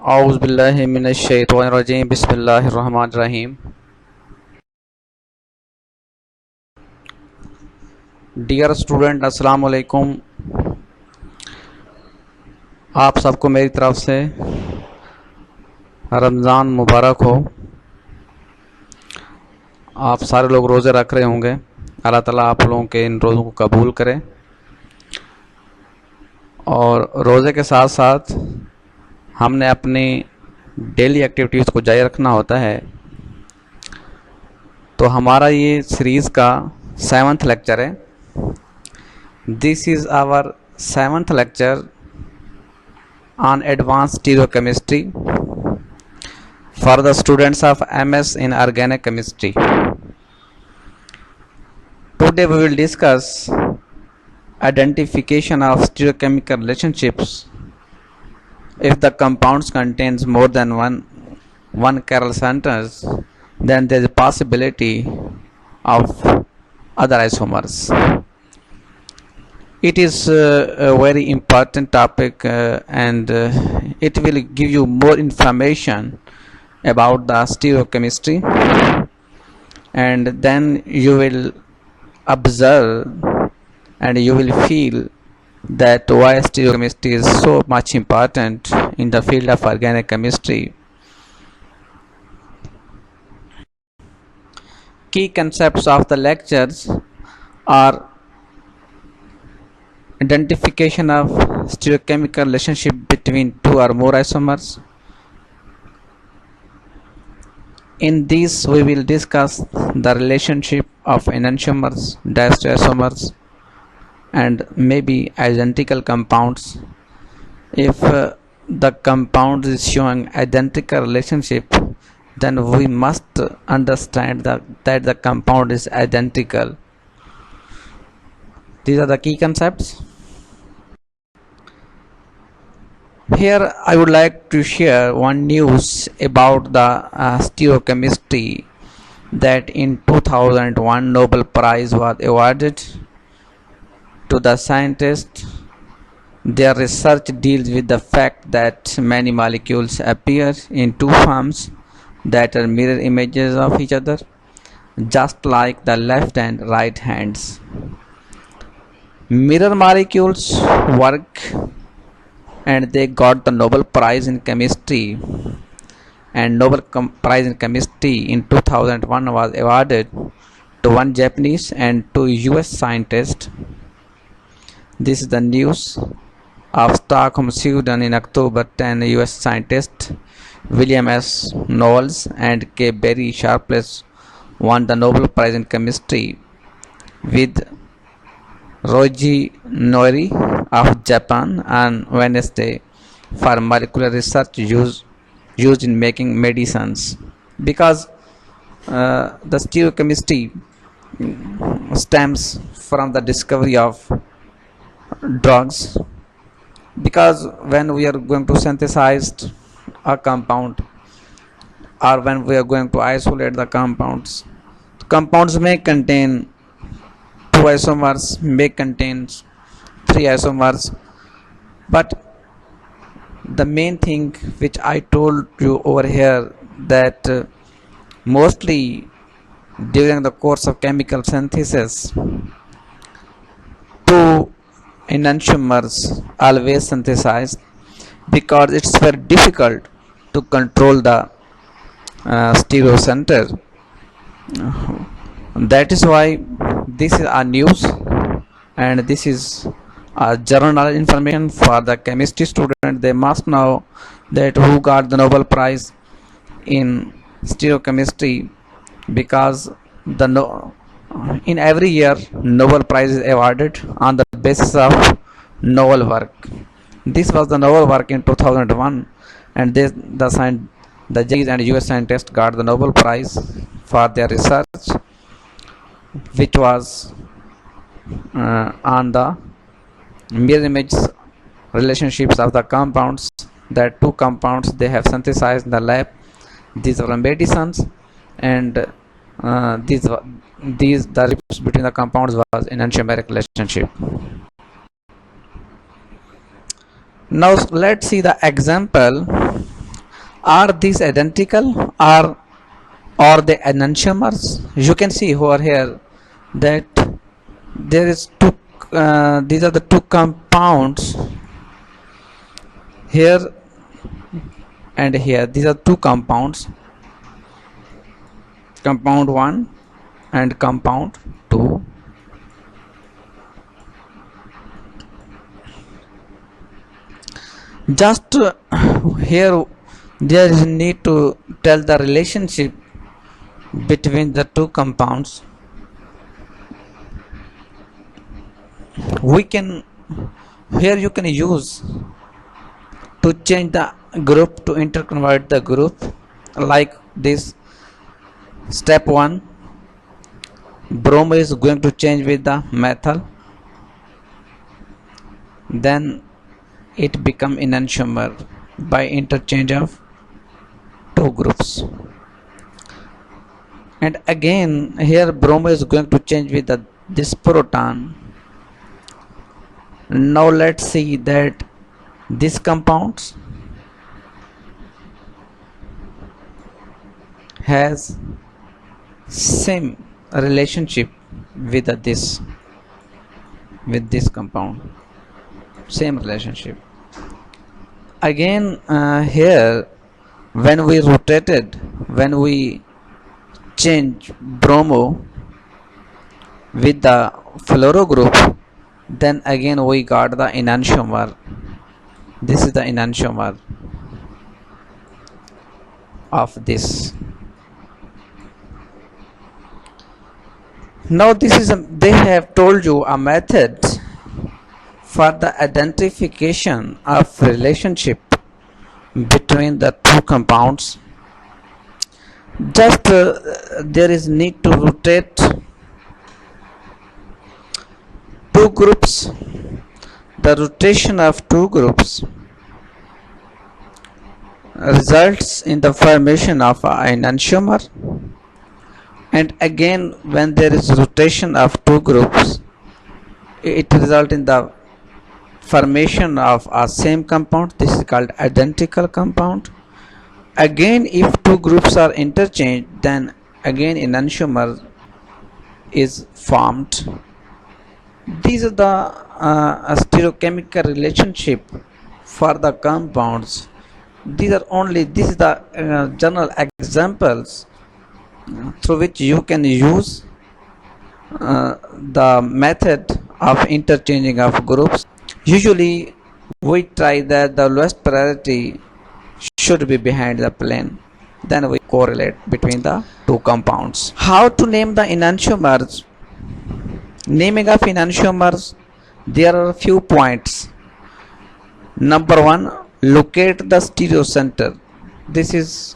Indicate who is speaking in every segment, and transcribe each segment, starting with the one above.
Speaker 1: औज़ुबिल्लाहिमिनश्शैतानिर्रजीम बिस्मिल्लाहिर्रहमानिर्रहीम। Dear student, अस्सलाम वालेकुम। आप सबको मेरी तरफ से रमज़ान मुबारक हो। आप सारे लोग रोज़े रख रहे होंगे। अल्लाह ताला आप लोगों के इन रोज़ों को कबूल करे। और रोज़े के साथ साथ हमने अपनी डेली एक्टिविटीज़ को जारी रखना होता है। तो हमारा ये सीरीज़ का 7th लेक्चर है। This is our 7th lecture on advanced stereochemistry for the students of MS in organic chemistry. Today we will discuss identification of stereochemical relationships if the compounds contains more than one chiral centers, then there is a possibility of other isomers. It is a very important topic and it will give you more information about the stereochemistry, and then you will observe and you will feel that why stereochemistry is so much important in the field of organic chemistry. Key concepts of the lectures are identification of stereochemical relationship between two or more isomers. In this we will discuss the relationship of enantiomers, diastereoisomers and maybe identical compounds. If the compound is showing identical relationship, then we must understand that the compound is identical. These are the key concepts. Here I would like to share one news about the stereochemistry, that in 2001 Nobel Prize was awarded to the scientists. Their research deals with the fact that many molecules appear in two forms that are mirror images of each other, just like the left and right hands. Mirror molecules work, and they got the Nobel Prize in Chemistry, and Nobel Prize in Chemistry in 2001 was awarded to one Japanese and two US scientists. This is the news of Stockholm, Sweden in October 10. US scientists William S. Knowles and K. Barry Sharpless won the Nobel Prize in Chemistry, with Roji Noiri of Japan on Wednesday for molecular research used in making medicines. Because the stereochemistry stems from the discovery of drugs, because when we are going to synthesize a compound or when we are going to isolate the compounds may contain two isomers, may contain three isomers, but the main thing which I told you over here, that mostly during the course of chemical synthesis, two enantiomers always synthesized, because it's very difficult to control the stereo center. That is why this is our news, and this is a journal information for the chemistry student. They must know that who got the Nobel Prize in stereochemistry, because in every year Nobel Prize is awarded on the basis of novel work. This was the novel work in 2001, and the Japanese and US scientists got the Nobel Prize for their research, which was on the mirror image relationships of the compounds, that two compounds they have synthesized in the lab. These are medicines, and these the relationships between the compounds was enantiomeric relationship. Now let's see the example Are these identical or the enantiomers? You can see over here that there is two. These are the two compounds here and here. These are two compounds, compound 1 and compound 2. Just here there is need to tell the relationship between the two compounds. We can, here you can use to change the group, to interconvert the group, like this. Step 1, bromo is going to change with the methyl, then it become enantiomer by interchange of two groups. And again here bromo is going to change with this proton. Now let's see that these compounds has same relationship with this compound, same relationship. Again here when we change bromo with the fluoro group, then again we got the enantiomer. This is the enantiomer of this. Now this is they have told you a method for the identification of relationship between the two compounds. Just there is need to rotate two groups. The rotation of two groups results in the formation of an enantiomer, and again when there is rotation of two groups, it results in the formation of a same compound. This is called identical compound. Again if two groups are interchanged, then again enantiomer is formed. These are the stereochemical relationship for the compounds. This is the general examples through which you can use the method of interchanging of groups. Usually we try that the lowest priority should be behind the plane, then we correlate between the two compounds. How to name the enantiomers? Naming of enantiomers, there are a few points. Number 1, locate the stereocenter. This is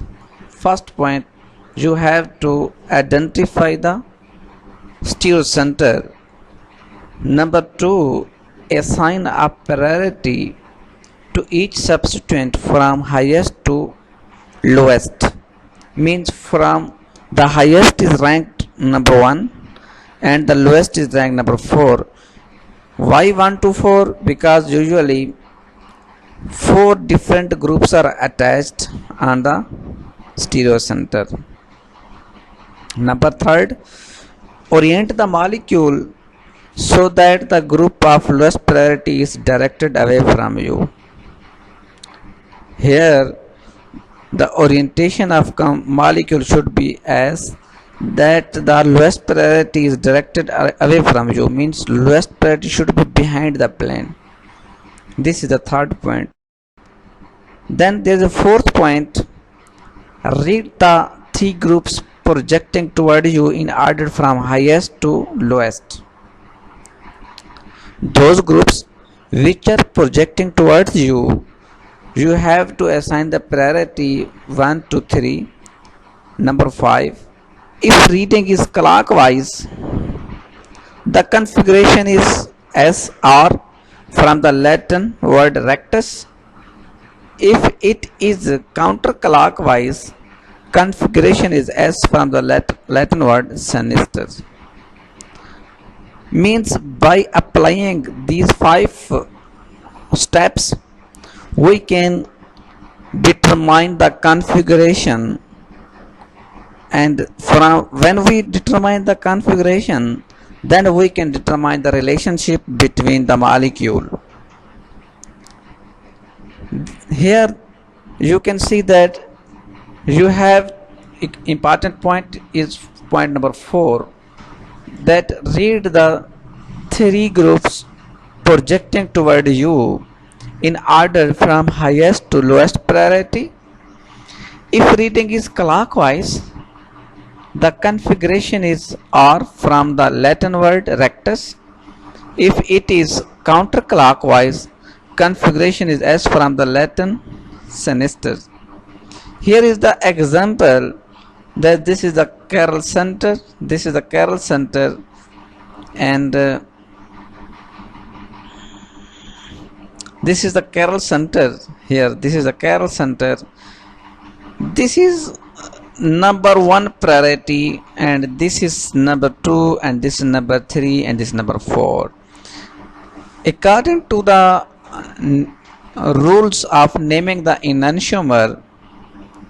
Speaker 1: first point. You have to identify the stereocenter. Number 2, assign a priority to each substituent from highest to lowest. Means from the highest is ranked number 1 and the lowest is ranked number 4. Why 1 to 4? Because usually 4 different groups are attached on the stereocenter. Number 3, orient the molecule so that the group of lowest priority is directed away from you. Here the orientation of molecule should be as that the lowest priority is directed away from you, means lowest priority should be behind the plane. This is the third point. Then there is a fourth point. Read the 3 groups projecting toward you in order from highest to lowest. Those groups which are projecting towards you, you have to assign the priority 1 to 3. Number 5, if reading is clockwise, the configuration is SR from the Latin word rectus. If it is counterclockwise, configuration is S from the Latin word sinister. Means by applying these 5 steps, we can determine determine the configuration, and from when we determine the configuration, then we can determine the relationship between the molecule. Here you can see that you have important point is point number 4, that read the 3 groups projecting toward you in order from highest to lowest priority. If reading is clockwise, the configuration is R from the Latin word rectus. If it is counterclockwise, configuration is S from the Latin sinister. Here is the example that this is the chiral center, this is the chiral center, and this is the chiral center here, this is the chiral center. This is number 1 priority, and this is number 2, and this is number 3, and this is number 4. According to the rules of naming the enantiomer,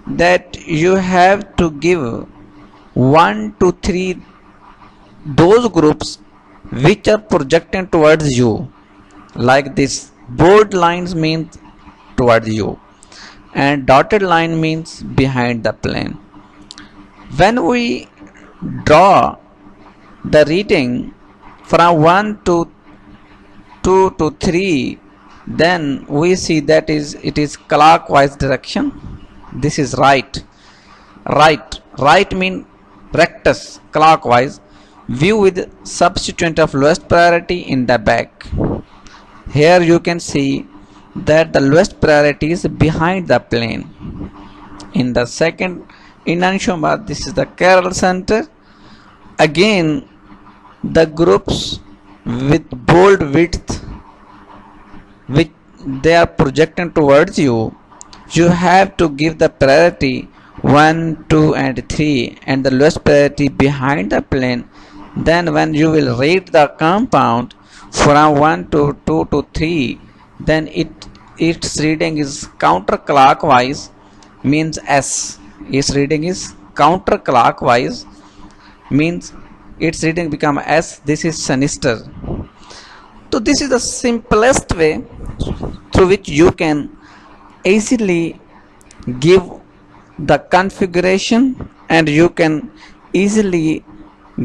Speaker 1: that you have to give 1 to 3 those groups which are projecting towards you, like this. Bold lines means towards you, and dotted line means behind the plane. When we draw the reading from 1 to 2 to 3, then we see that it is clockwise direction. This is right mean rectus, clockwise. View with substituent of lowest priority in the back. Here you can see that the lowest priority is behind the plane. In the second enantiomer, this is the chiral center. Again, the groups with bold width which they are projecting towards you, you have to give the priority 1, 2 and 3 and the lowest priority behind the plane. Then when you will read the compound from 1 to 2 to 3, then its reading is counterclockwise, means S. Its reading is counterclockwise, means its reading become S. This is sinister. So this is the simplest way through which you can easily give the configuration, and you can easily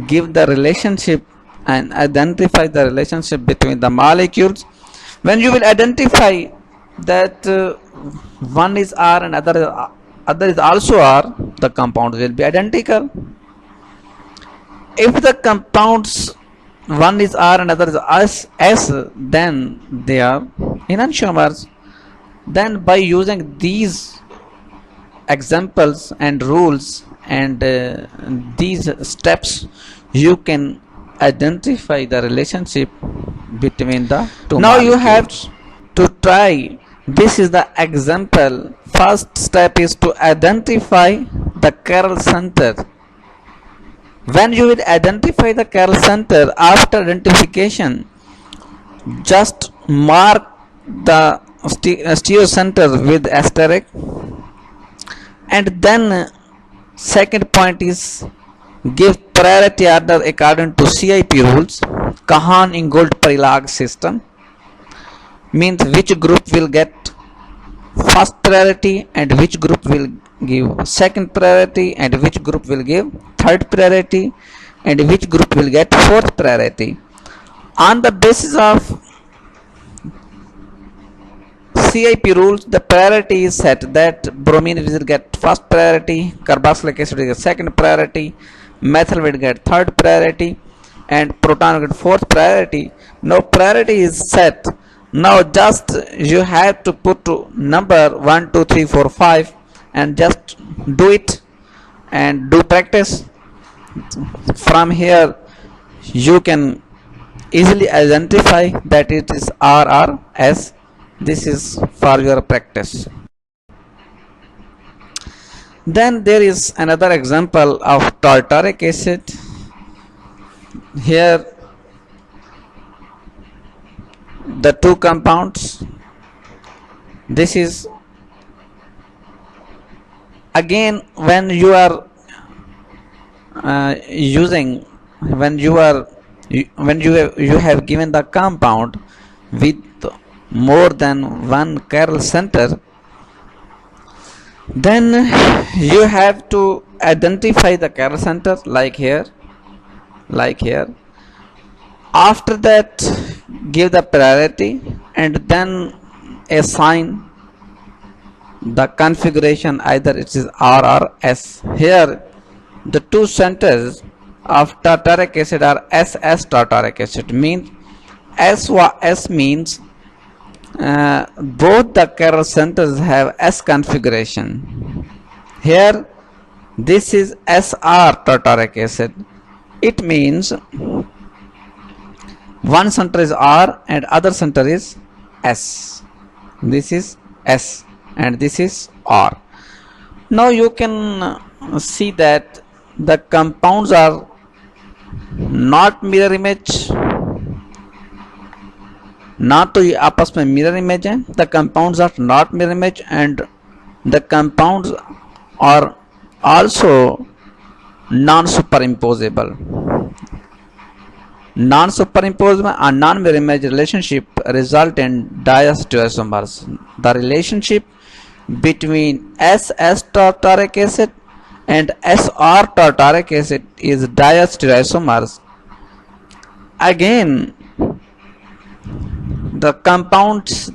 Speaker 1: give the relationship and identify the relationship between the molecules. When you will identify that one is R and other is also R, the compounds will be identical. If the compounds one is R and other is S, then they are enantiomers. Then by using these examples and rules and these steps, you can identify the relationship between the two now molecules. You have to try. This is the example. First step is to identify the chiral center. When you will identify the chiral center, after identification, just mark the stereocenter with asterisk, and then second point is give priority order according to CIP rules, Kahan-Ingold-Prillag system, means which group will get first priority and which group will give second priority and which group will give third priority and which group will get fourth priority. On the basis of CIP rules, the priority is set that bromine will get first priority, carboxylic acid will get second priority, methyl will get third priority, and proton will get fourth priority. Now priority is set. Now just you have to put number 1, 2, 3, 4, 5 and just do it and do practice. From here you can easily identify that it is RRS. This is for your practice. Then there is another example of tartaric acid. Here the two compounds, this is Again, when you are using, when you are you have given the compound with more than one chiral center, then you have to identify the chiral center like here. After that, give the priority and then assign the configuration, either it is R or S. Here the two centers of tartaric acid are SS tartaric acid, means S means both the chiral centers have S configuration. Here this is SR tartaric acid. It means one center is R and other center is S. This is S and this is R. Now you can see that the compounds are not mirror image, ना तो ये आपस में mirror image है, the compounds are not mirror image and the compounds are also non superimposable. Non-superimposable and non-mirror image relationship result in diastereoisomers. The relationship between SS tartaric acid and SR tartaric acid is diastereoisomers. Again, the compounds,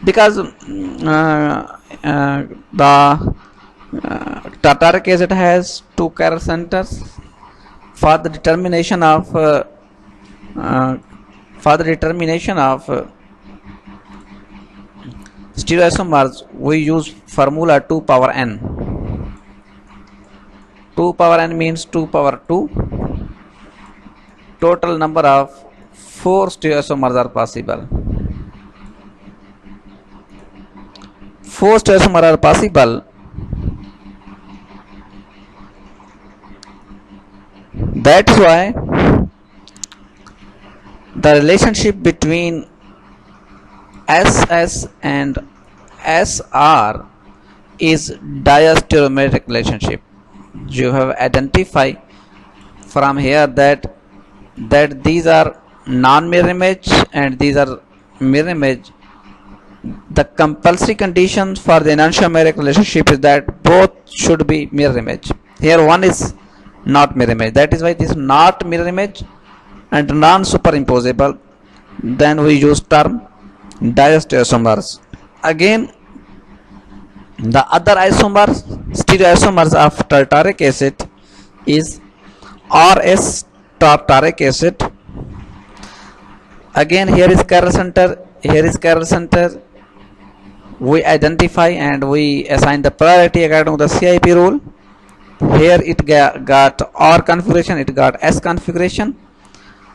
Speaker 1: because the tartaric acid has two chiral centers. For the determination of stereoisomers, we use formula 2 power n. 2 power n means 2 power 2. Total number of 4 stereoisomers are possible. 4 stereoisomers are possible. That is why the relationship between SS and SR is diastereomeric relationship. You have identified from here that these are non-mirror image and these are mirror image. The compulsory condition for the enantiomeric relationship is that both should be mirror image. Here one is not mirror image. That is why this is not mirror image and non-superimposable. Then we use term diastereoisomers. Again, the other isomers, stereoisomers of tartaric acid is RS tartaric acid. Again, here is chiral center, here is chiral center. We identify and we assign the priority according to the CIP rule. Here it got R configuration, it got S configuration,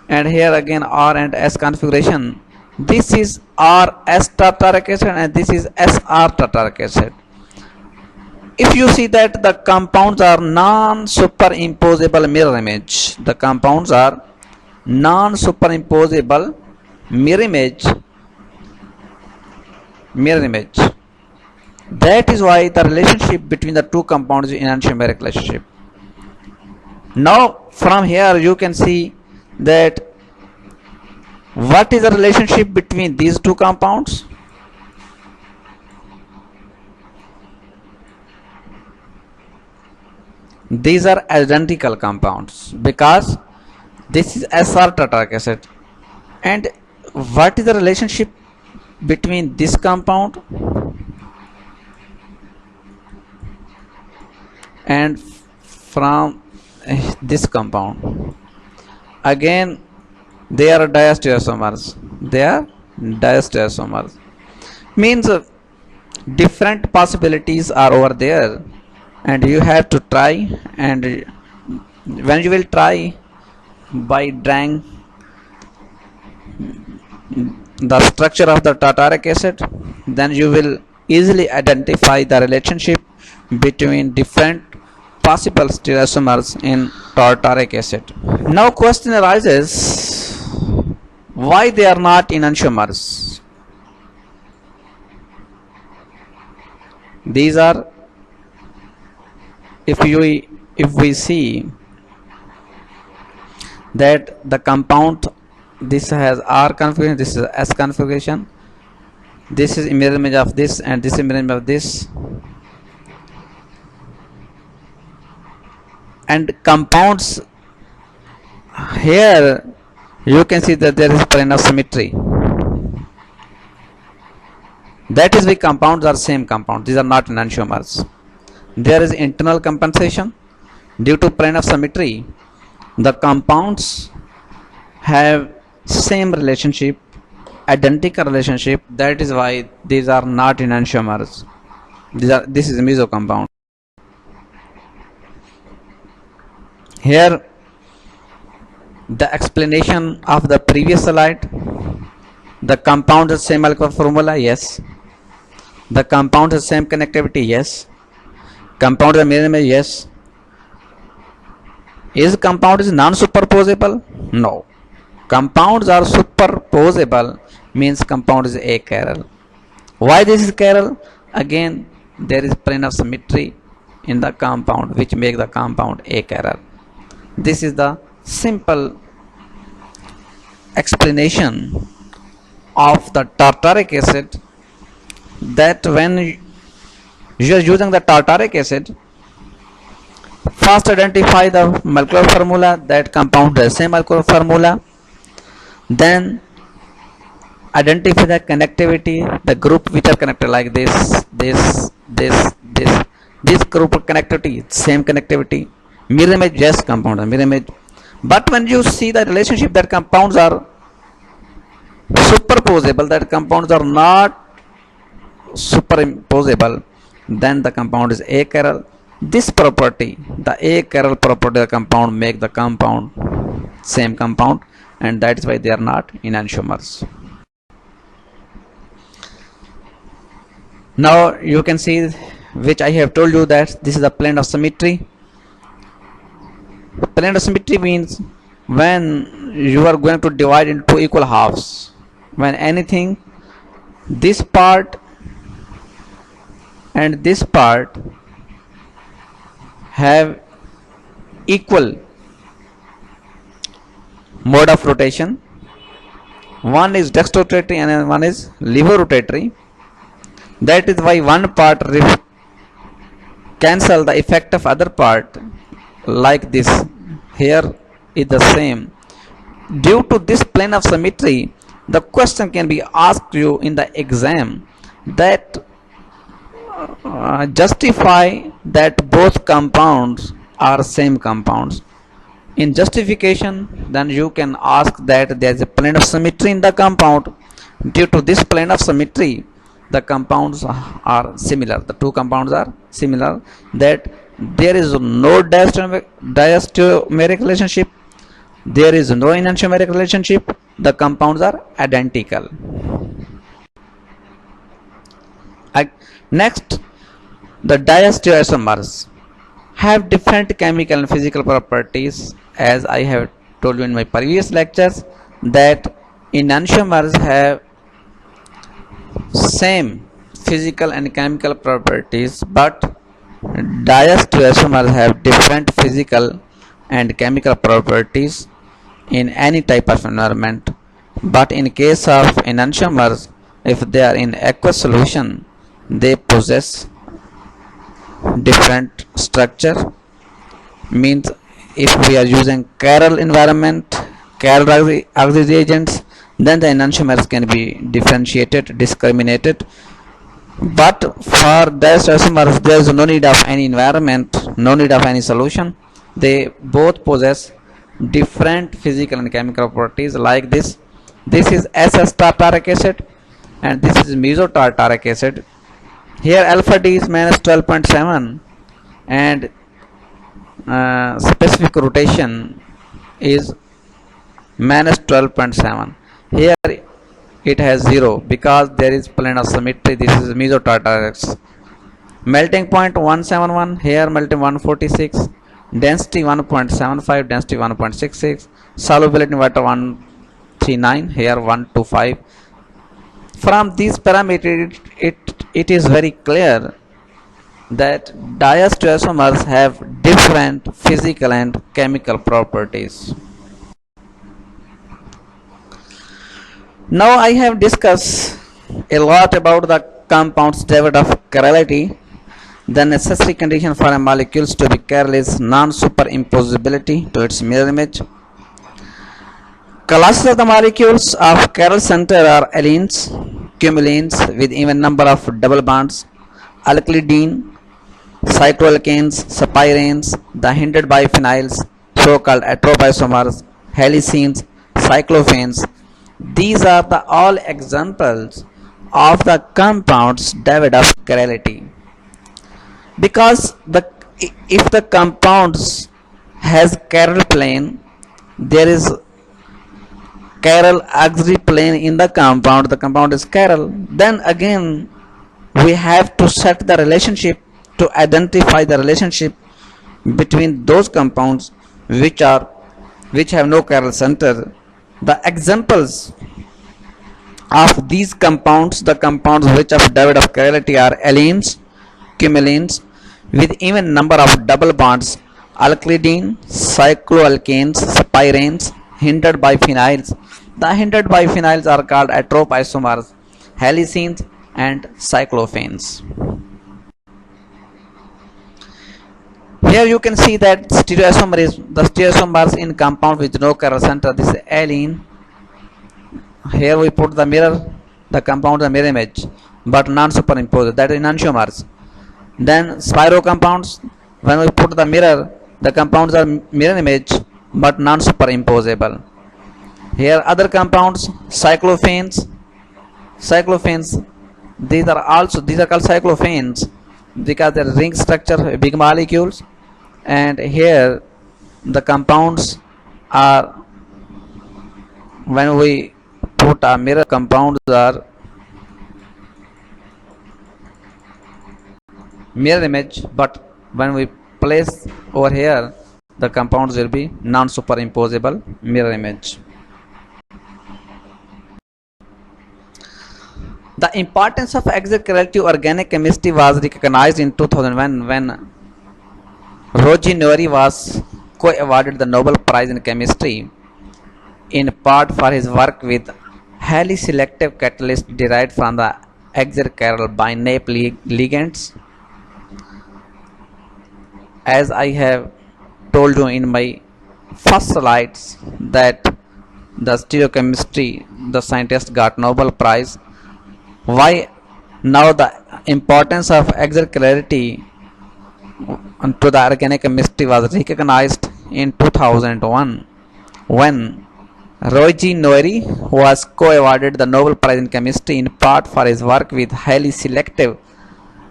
Speaker 1: and here again R and S configuration. This is RS tartaric acid and this is SR tartaric acid. If you see that the compounds are non-superimposable mirror image, the compounds are non-superimposable mirror image. That is why the relationship between the two compounds is enantiomeric relationship. Now from here you can see that what is the relationship between these two compounds. These are identical compounds because this is SR tartaric acid. And what is the relationship between this compound and from this compound? Again, they are diastereoisomers. Means different possibilities are over there and you have to try, and when you will try by drawing the structure of the tartaric acid, then you will easily identify the relationship between different possible stereoisomers in tartaric acid. Now question arises, why they are not enantiomers? These are if we see that the compound, this has R configuration, this is S configuration, this is mirror image of this, and this is mirror image of this, and compounds here you can see that there is plane of symmetry. That is why compounds are same compound, these are not enantiomers. There is internal compensation due to plane of symmetry. The compounds have same relationship, identical relationship. That is why these are not enantiomers. This is a meso compound. Here the explanation of the previous slide. The compound has same molecular formula, yes. The compound has same connectivity, yes. Compound is mirror image, yes. Is compound is non-superposable? No. Compounds are superposable, means compound is achiral. Why this is chiral? Again, there is plane of symmetry in the compound which make the compound achiral. This is the simple explanation of the tartaric acid, that when you are using the tartaric acid, first identify the molecular formula, that compound has same molecular formula, then identify the connectivity, the group which are connected like this group of connectivity, same connectivity. Mirror image, yes, compound mirror image. But when you see the relationship that compounds are superposable, that compounds are not superimposable, then the compound is achiral. This property, the achiral property of the compound, make the compound same compound, and that is why they are not enantiomers. Now you can see, which I have told you, that this is the plane of symmetry. Plane of symmetry means when you are going to divide into two equal halves, when anything, this part and this part have equal mode of rotation. One is dextrorotatory and one is levorotatory. That is why one part cancel the effect of other part, like this. Here is the same. Due to this plane of symmetry, the question can be asked you in the exam, that justify that both compounds are same compounds. In justification, then you can ask that there is a plane of symmetry in the compound. Due to this plane of symmetry, the compounds are similar, the two compounds are similar, that there is no diastereomeric relationship, there is no enantiomeric relationship, the compounds are identical. Next, the diastereoisomers have different chemical and physical properties, as I have told you in my previous lectures, that enantiomers have same physical and chemical properties, but diastereoisomers have different physical and chemical properties in any type of environment. But in case of enantiomers, if they are in aqueous solution, they possess different structure. Means if we are using chiral environment, chiral auxiliary agents, then the enantiomers can be differentiated, discriminated. But for diastereoisomers, there is no need of any environment, no need of any solution. They both possess different physical and chemical properties, like this. This is SS tartaric acid and this is mesotartaric acid. Here alpha D is minus 12.7 and specific rotation is minus 12.7. Here it has 0 because there is plane of symmetry. This is mesotartaric. Melting point 171, here melting 146, density 1.75, density 1.66, solubility in water 139, here 125. From these parameters, it is very clear that diastereomers have different physical and chemical properties. Now I have discussed a lot about the compounds derived of chirality. The necessary condition for a molecule to be chiral is non-superimposability to its mirror image. Classes of the molecules of chiral center are allenes, cumulines with even number of double bonds, alkylidene, cycloalkanes, sapyranes, the hindered biphenyls, so-called atropisomers, helicenes, cyclophanes. These are the all examples of the compounds derived of chirality. Because if the compounds has chiral plane, there is chiral auxiliary plane in the compound is chiral, then again we have to set the relationship to identify the relationship between those compounds which have no chiral center. The examples of these compounds, the compounds which are derived of chirality are allenes, cumulines with even number of double bonds, alkylidene, cycloalkanes, sapyranes, hindered biphenyls. The hindered biphenyls are called atropisomers, helicenes and cyclophanes. Here you can see that stereoisomer is the stereoisomers in compound with no chiral center. This is allene. Here we put the mirror, the compound, the mirror image, but non-superimposed. That is enantiomers. Then spiro compounds, when we put the mirror, the compounds are mirror image but non-superimposable. Here other compounds, cyclophanes, these are called cyclophanes because they are ring structure, big molecules, and here the compounds are, when we put a mirror, compounds are mirror image, but when we place over here the compounds will be non-superimposable mirror image. The importance of exochirality organic chemistry was recognized in 2001 when Roger Nouri was co-awarded the Nobel Prize in Chemistry in part for his work with highly selective catalysts derived from the exochiral binding ligands. As I have told you in my first slides that the stereochemistry, the scientist got Nobel Prize. Why now the importance of exochirality to the organic chemistry was recognized in 2001 when Roger Nouri was co-awarded the Nobel Prize in Chemistry in part for his work with highly selective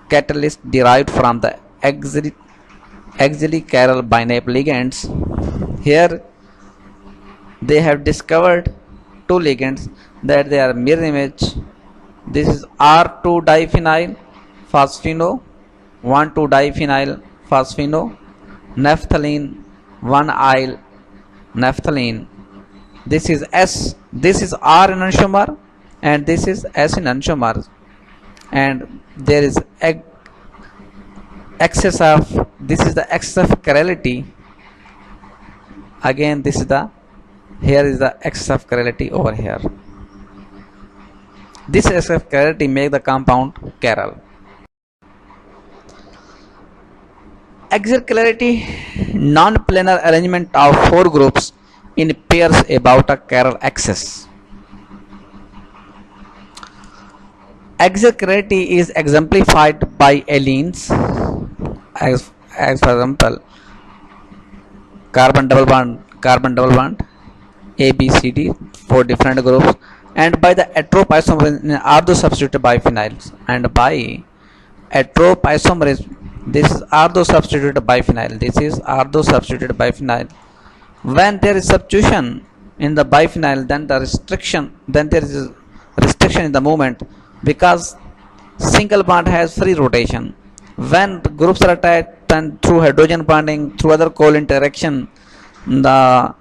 Speaker 1: catalysts derived from the exochiral binding ligands. Here they have discovered two ligands that they are mirror image. This is R2 diphenyl phosphino, 1,2 diphenyl phosphino, naphthalene, 1-yl naphthalene. This is S, this is R enantiomer and this is S enantiomer, and there is excess of, this is the excess of chirality. Again this is the, here is the excess of chirality over here. This excess of chirality make the compound chiral. Exochirality, non-planar arrangement of four groups in pairs about a chiral axis. Exochirality is exemplified by allenes, as for example carbon double bond A, B, C, D, four different groups, and by the atropisomers in ortho-substituted biphenyls, and by atropisomers this is ortho-substituted biphenyl, this is ortho-substituted biphenyl. When there is substitution in the biphenyl, then there is restriction in the movement because single bond has free rotation. When the groups are attached, then through hydrogen bonding, through other covalent interaction, the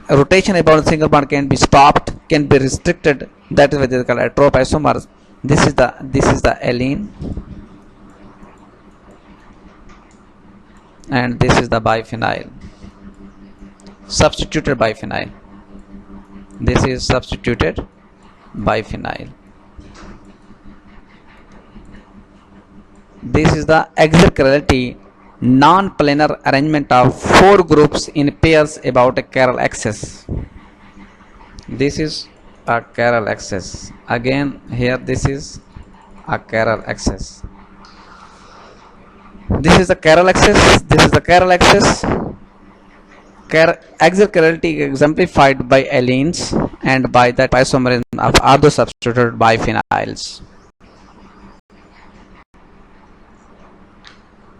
Speaker 1: rotation about the single bond can be stopped, can be restricted. That is why they are called atropisomers. This is the allene. and this is the biphenyl, substituted biphenyl. This is substituted biphenyl. This is the axial chirality non-planar arrangement of four groups in pairs about a chiral axis. This is a chiral axis. Again here this is a chiral axis. This is the chiral axis. This is the chiral axis. Axial chirality exemplified by allenes and by the isomerism of ortho-substituted biphenyls.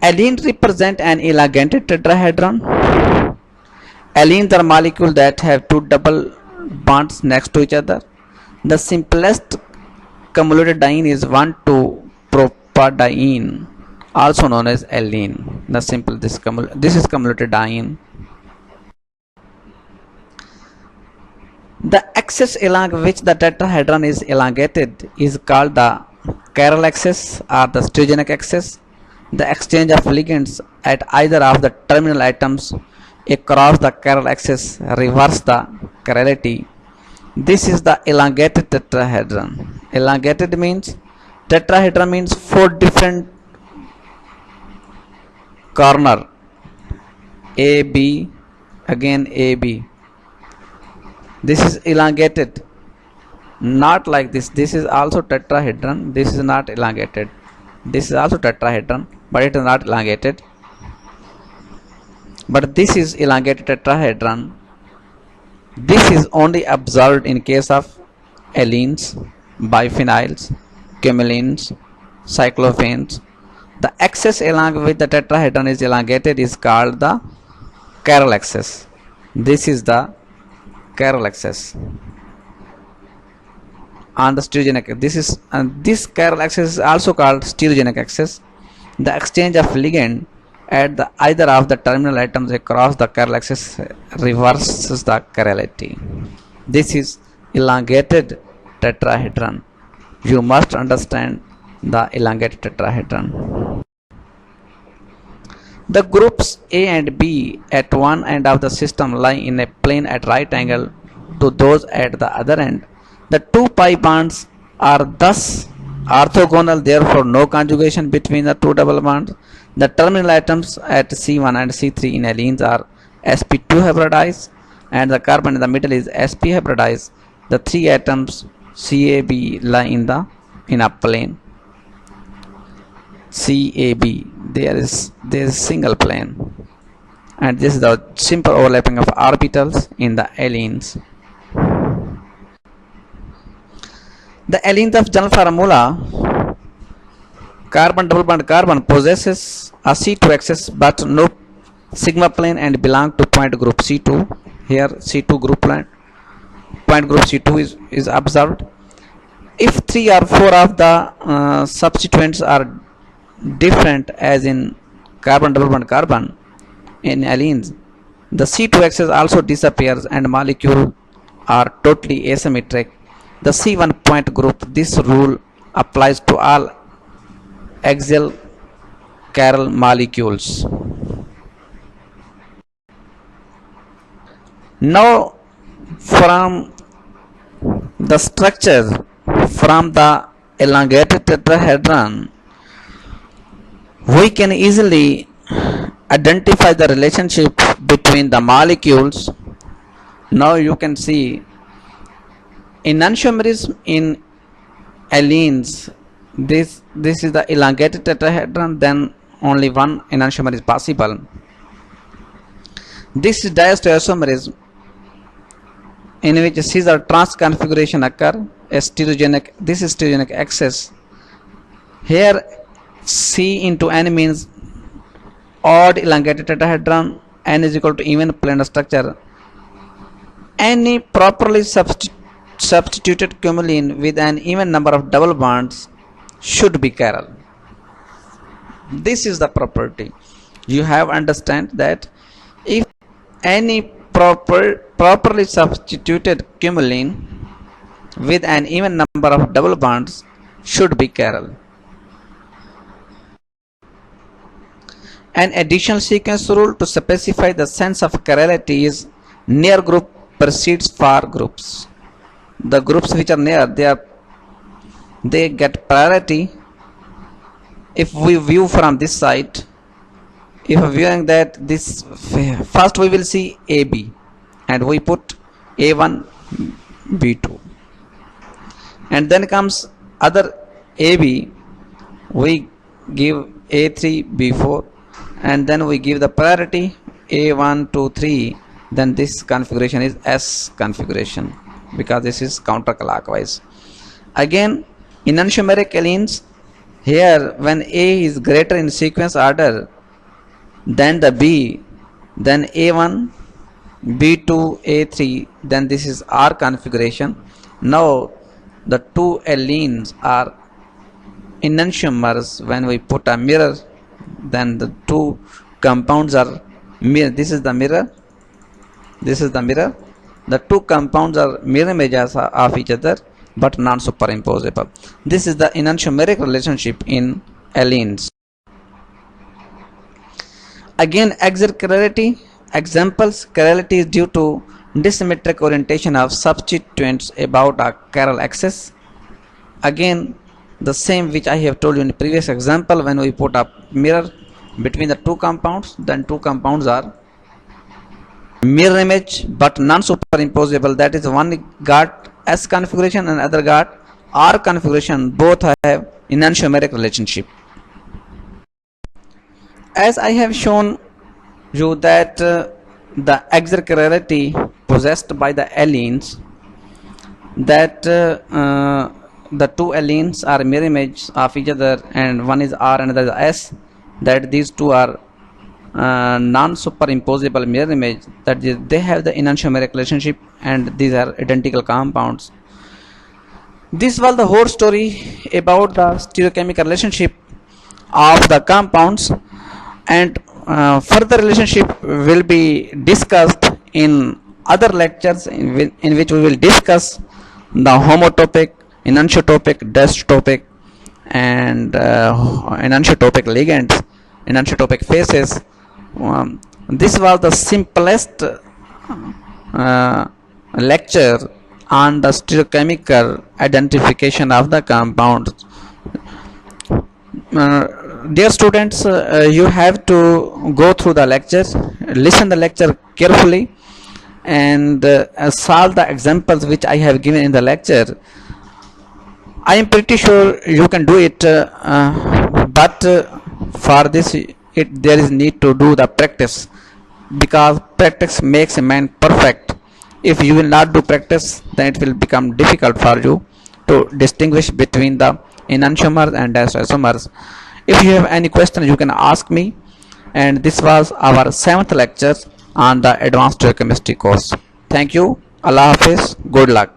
Speaker 1: Allenes represent an elongated tetrahedron. Allenes are molecules that have two double bonds next to each other. The simplest cumulative diene is 1,2-propadiene, also known as allene. This is cumulative diene. The axis along which the tetrahedron is elongated is called the chiral axis or the stereogenic axis. The exchange of ligands at either of the terminal atoms across the chiral axis reverse the chirality. This is the elongated tetrahedron. Elongated means tetrahedron means four different corner, A, B, again A, B. This is elongated, not like this. This is also tetrahedron. This is not elongated. This is also tetrahedron, but it is not elongated. But this is elongated tetrahedron. This is only observed in case of allenes, biphenyls, cumulines, cyclophanes. The axis along which the tetrahedron is elongated is called the chiral axis. This is the chiral axis. On the stereogenic, this chiral axis is also called stereogenic axis. The exchange of ligand at either of the terminal atoms across the chiral axis reverses the chirality. This is elongated tetrahedron. You must understand the elongated tetrahedron. The groups A and B at one end of the system lie in a plane at right angle to those at the other end. The two pi bonds are thus orthogonal, therefore no conjugation between the two double bonds. The terminal atoms at C1 and C3 in allenes are sp2 hybridized and the carbon in the middle is sp hybridized. The three atoms CAB lie in a plane CAB. There is single plane, and this is the simple overlapping of orbitals in the allenes. The allenes of general formula: carbon double bond carbon possesses a C2 axis but no sigma plane and belong to point group C2. Here C2 group line, point group C2 is observed. If 3 or 4 of the substituents are different, as in carbon double bond carbon in allenes, the C2 axis also disappears and molecules are totally asymmetric. The C1 point group. This rule applies to all axial chiral molecules. Now, from the structure from the elongated tetrahedron, we can easily identify the relationship between the molecules. Now you can see enantiomerism in allenes. This is the elongated tetrahedron, then only one enantiomer is possible. This is diastereoisomerism, in which scissor transconfiguration occur. This is stereogenic axis. Here C into N means odd elongated tetrahedron, N is equal to even planar structure. Any properly substituted cumulene with an even number of double bonds should be chiral. This is the property. You have understand that if any properly substituted cumulene with an even number of double bonds should be chiral. An additional sequence rule to specify the sense of chirality is near group precedes far groups. The groups which are near, they get priority if we view from this side. If viewing that, this first we will see AB and we put A1 B2, and then comes other AB, we give A3 B4, and then we give the priority A1 2 3. Then this configuration is S configuration because this is counterclockwise. Again, in enantiomeric allenes, here when A is greater in sequence order than the B, then A1 B2 A3, then this is R configuration. Now the two allenes are enantiomers. When we put a mirror, then the two compounds are mirror. This is the mirror, this is the mirror. The two compounds are mirror images of each other but non-superimposable. This is the enantiomeric relationship in allenes. Again, exert chirality. Examples: chirality is due to dissymmetric orientation of substituents about a chiral axis. Again, the same which I have told you in the previous example. When we put a mirror between the two compounds, then two compounds are mirror image but non-superimposable. That is, one got S configuration and other got R configuration. Both have enantiomeric relationship. As I have shown you that the exert chirality possessed by the allenes, that the two allenes are mirror image of each other and one is R and another is S, that these two are non-superimposable mirror image, that is, they have the enantiomeric relationship and these are identical compounds. This was the whole story about the stereochemical relationship of the compounds, and further relationship will be discussed in other lectures in which we will discuss the homotopic, enantiotopic, destotopic and enantiotopic ligands, enantiotopic phases. This was the simplest lecture on the stereochemical identification of the compounds. Dear students, you have to go through the lecture, listen the lecture carefully and solve the examples which I have given in the lecture. I am pretty sure you can do it, but for this there is need to do the practice, because practice makes a man perfect. If you will not do practice, then it will become difficult for you to distinguish between the enantiomers and isomers. If you have any question, you can ask me. And this was our 7th lecture on the advanced stereochemistry course. Thank you. Allah Hafiz. Good luck.